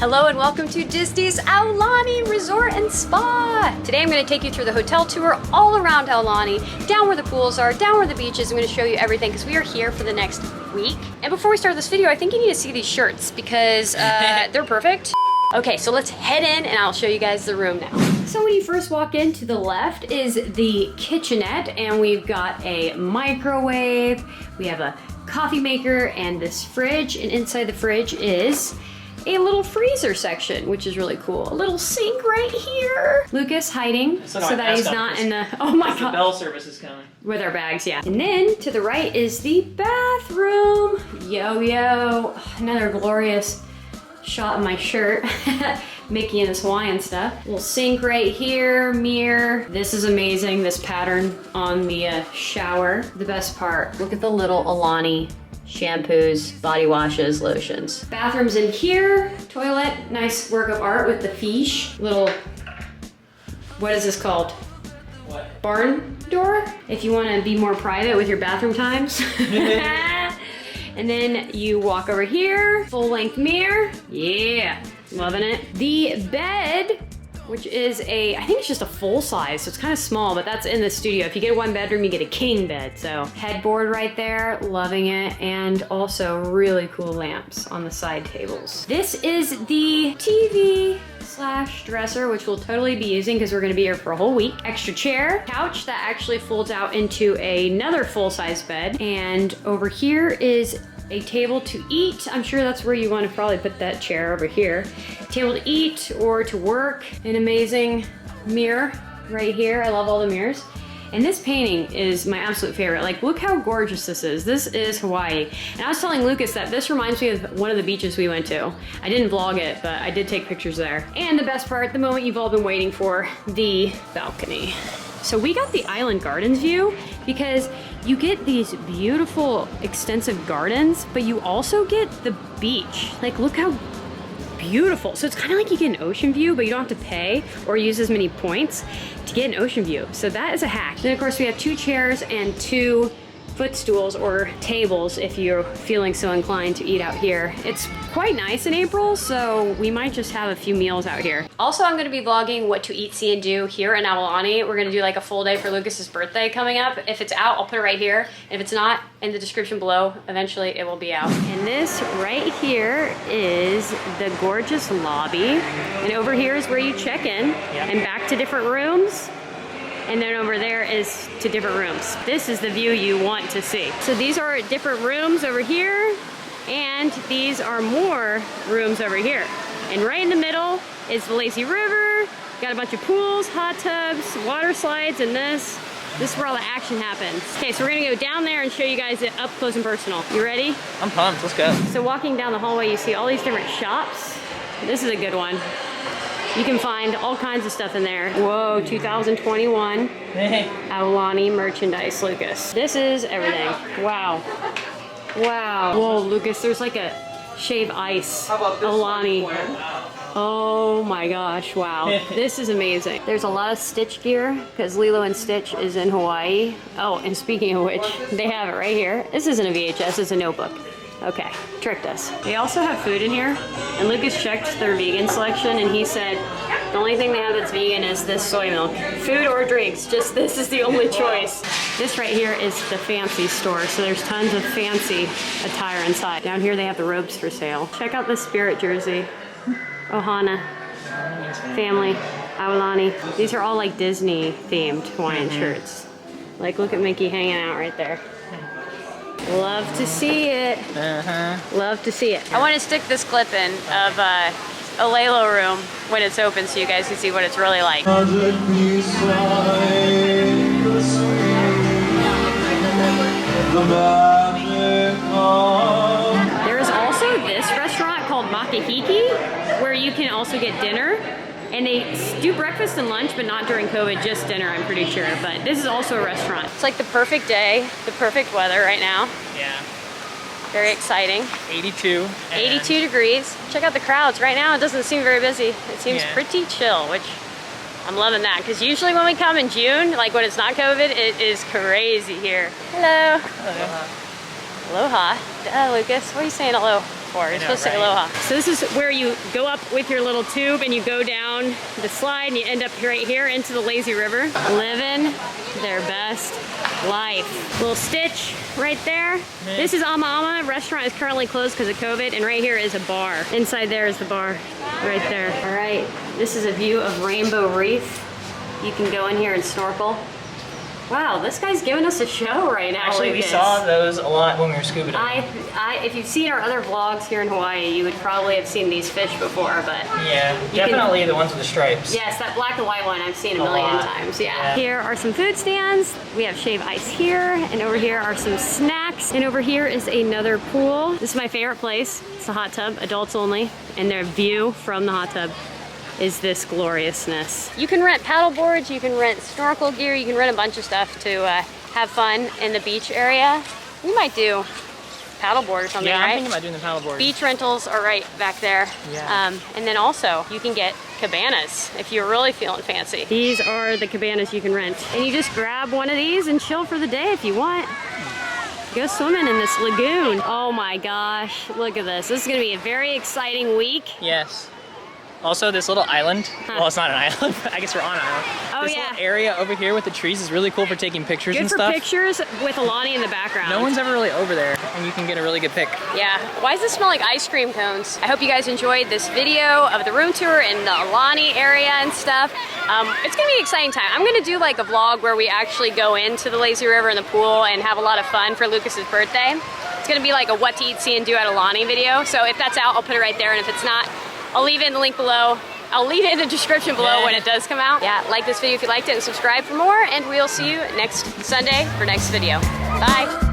Hello and welcome to Disney's Aulani Resort and Spa. Today I'm going to take you through the hotel tour all around Aulani, down where the pools are, down where the beach is. I'm going to show you everything because we are here for the next week. And before we start this video, I think you need to see these shirts because they're perfect. Okay, so let's head in and I'll show you guys the room now. So when you first walk in, to the left is the kitchenette, and we've got a microwave, we have a coffee maker and this fridge, and inside the fridge is a little freezer section, which is really cool. A little sink right here. Lucas hiding so that he's not in the, oh my god. The bell service is coming. With our bags, yeah. And then to the right is the bathroom. Yo, yo, another glorious shot of my shirt. Mickey and this Hawaiian stuff. Little sink right here, mirror. This is amazing, this pattern on the shower. The best part, look at the little Aulani shampoos, body washes, lotions. Bathrooms in here, toilet, nice work of art with the fish. Little, what is this called? What? Barn door? If you want to be more private with your bathroom times. And then you walk over here, full length mirror. Yeah, loving it. The bed, which is a, I think it's just a full size, so it's kind of small, but that's in the studio. If you get a one bedroom, you get a king bed. So headboard right there, loving it. And also really cool lamps on the side tables. This is the TV / dresser, which we'll totally be using because we're gonna be here for a whole week. Extra chair, couch that actually folds out into another full-size bed. And over here is a table to eat. I'm sure that's where you want to probably put that chair over here. Table to eat or to work. An amazing mirror right here. I love all the mirrors. And this painting is my absolute favorite. Like, look how gorgeous this is. This is Hawaii. And I was telling Lucas that this reminds me of one of the beaches we went to. I didn't vlog it, but I did take pictures there. And the best part, the moment you've all been waiting for, the balcony. So we got the Island Gardens view because you get these beautiful, extensive gardens, but you also get the beach. Like, look how beautiful. So it's kind of like you get an ocean view, but you don't have to pay or use as many points to get an ocean view. So that is a hack. Then of course we have 2 chairs and 2 footstools or tables if you're feeling so inclined to eat out here. It's quite nice in April, so we might just have a few meals out here. Also, I'm gonna be vlogging what to eat, see, and do here in Aulani. We're gonna do like a full day for Lucas's birthday coming up. If it's out, I'll put it right here. And if it's not, in the description below, eventually it will be out. And this right here is the gorgeous lobby. And over here is where you check in and back to different rooms. And then over there is to different rooms. This is the view you want to see. So these are different rooms over here, and these are more rooms over here. And right in the middle is the lazy river. Got a bunch of pools, hot tubs, water slides, and this. This is where all the action happens. Okay, so we're gonna go down there and show you guys it up close and personal. You ready? I'm pumped, let's go. So walking down the hallway, you see all these different shops. This is a good one. You can find all kinds of stuff in there. Whoa, 2021 Aulani merchandise, Lucas. This is everything. Wow. Wow. Whoa, Lucas, there's like a shave ice Aulani. Oh my gosh, wow. This is amazing. There's a lot of Stitch gear because Lilo and Stitch is in Hawaii. Oh, and speaking of which, they have it right here. This isn't a VHS, it's a notebook. Okay, tricked us. They also have food in here, and Lucas checked their vegan selection, and he said the only thing they have that's vegan is this soy milk. Food or drinks, just this is the only choice. This right here is the fancy store, so there's tons of fancy attire inside. Down here they have the robes for sale. Check out the Spirit jersey. Ohana, family, Aulani. These are all like Disney themed Hawaiian shirts. Like, look at Mickey hanging out right there. Love to see it. Love to see it. I want to stick this clip in of Olelo room when it's open so you guys can see what it's really like. There is also this restaurant called Makahiki where you can also get dinner. And they do breakfast and lunch, but not during COVID, just dinner, I'm pretty sure. But this is also a restaurant. It's like the perfect day, the perfect weather right now. Yeah. Very exciting. 82. 82 degrees. Check out the crowds. Right now, it doesn't seem very busy. It seems pretty chill, which I'm loving that. Because usually when we come in June, like when it's not COVID, it is crazy here. Hello. Hello. Aloha. Lucas, what are you saying hello? before. You're supposed to say aloha. So this is where you go up with your little tube and you go down the slide and you end up right here into the lazy river. Living their best life. Little Stitch right there. This is Ama Ama. Restaurant is currently closed because of COVID, and right here is a bar. Inside there is the bar, right there. All right, this is a view of Rainbow Reef. You can go in here and snorkel. Wow, this guy's giving us a show right now. Actually, we saw those a lot when we were scuba diving. If you've seen our other vlogs here in Hawaii, you would probably have seen these fish before, but yeah, definitely the ones with the stripes. Yes, that black and white one I've seen a million times. Yeah. Here are some food stands. We have shave ice here, and over here are some snacks, and over here is another pool. This is my favorite place. It's a hot tub, adults only, and their view from the hot tub is this gloriousness. You can rent paddle boards, you can rent snorkel gear, you can rent a bunch of stuff to have fun in the beach area. We might do paddleboard or something, yeah, right? I'm thinking about doing the paddleboard. Beach rentals are right back there. Yeah. And then also, you can get cabanas if you're really feeling fancy. These are the cabanas you can rent. And you just grab one of these and chill for the day if you want. Go swimming in this lagoon. Oh my gosh, look at this. This is gonna be a very exciting week. Yes. Also, this little island, well, it's not an island, but I guess we're on an island. Oh, this little area over here with the trees is really cool for taking pictures and stuff. Good for pictures with Aulani in the background. No one's ever really over there, and you can get a really good pic. Yeah. Why does this smell like ice cream cones? I hope you guys enjoyed this video of the room tour in the Aulani area and stuff. It's gonna be an exciting time. I'm gonna do like a vlog where we actually go into the lazy river and the pool and have a lot of fun for Lucas's birthday. It's gonna be like a what to eat, see, and do at Aulani video. So if that's out, I'll put it right there, and if it's not, I'll leave it in the link below. I'll leave it in the description below when it does come out. Yeah, like this video if you liked it and subscribe for more, and we'll see you next Sunday for next video. Bye.